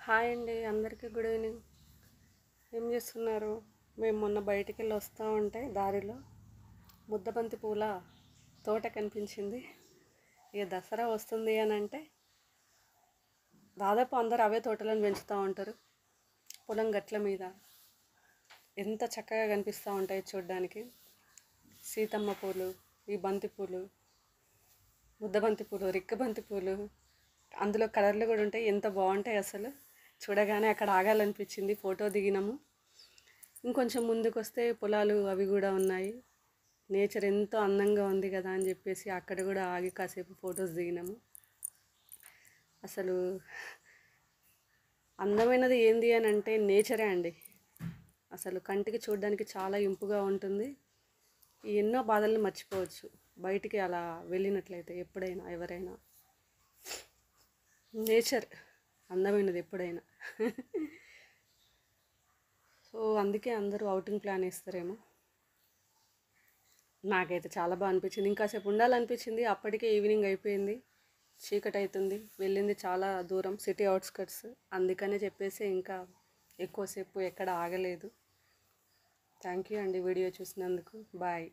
Hi అండి, అందరికీ good evening. ఏం చేస్తున్నారు? మేము మొన్న బయటికి వెళ్ళి వస్తూ ఉంటే దారిలో ముద్దబంతి పూల తోట కనిపించింది. ఇక దసరా వస్తుంది అని అంటే దాదాపు అందరు అవే తోటలను పెంచుతూ ఉంటారు. పొలం గట్ల మీద ఎంత చక్కగా కనిపిస్తూ ఉంటాయి చూడ్డానికి. సీతమ్మ పూలు, ఈ బంతి పూలు, ముద్దబంతి పూలు, రిక్కబంతి పూలు, అందులో కలర్లు కూడా ఉంటాయి. ఎంత బాగుంటాయి అసలు. చూడగానే అక్కడ ఆగాలనిపించింది. ఫోటో దిగినాము. ఇంకొంచెం ముందుకు వస్తే పొలాలు అవి కూడా ఉన్నాయి. నేచర్ ఎంతో అందంగా ఉంది కదా అని చెప్పేసి అక్కడ కూడా ఆగి కాసేపు ఫొటోస్ దిగినాము. అసలు అందమైనది ఏంది అని అంటే నేచరే అండి. అసలు కంటికి చూడడానికి చాలా ఇంపుగా ఉంటుంది. ఎన్నో బాధలను మర్చిపోవచ్చు బయటికి అలా వెళ్ళినట్లయితే. ఎప్పుడైనా ఎవరైనా నేచర్ అందమైనది ఎప్పుడైనా. సో అందుకే అందరూ అవుటింగ్ ప్లాన్ వేస్తారేమో. నాకైతే చాలా బాగా అనిపించింది. ఇంకాసేపు ఉండాలనిపించింది. అప్పటికే ఈవినింగ్ అయిపోయింది, చీకటి అవుతుంది. వెళ్ళింది చాలా దూరం, సిటీ అవుట్స్కట్స్. అందుకనే చెప్పేసి ఇంకా ఎక్కువసేపు ఎక్కడ ఆగలేదు. థ్యాంక్ యూ అండి వీడియో చూసినందుకు. బాయ్.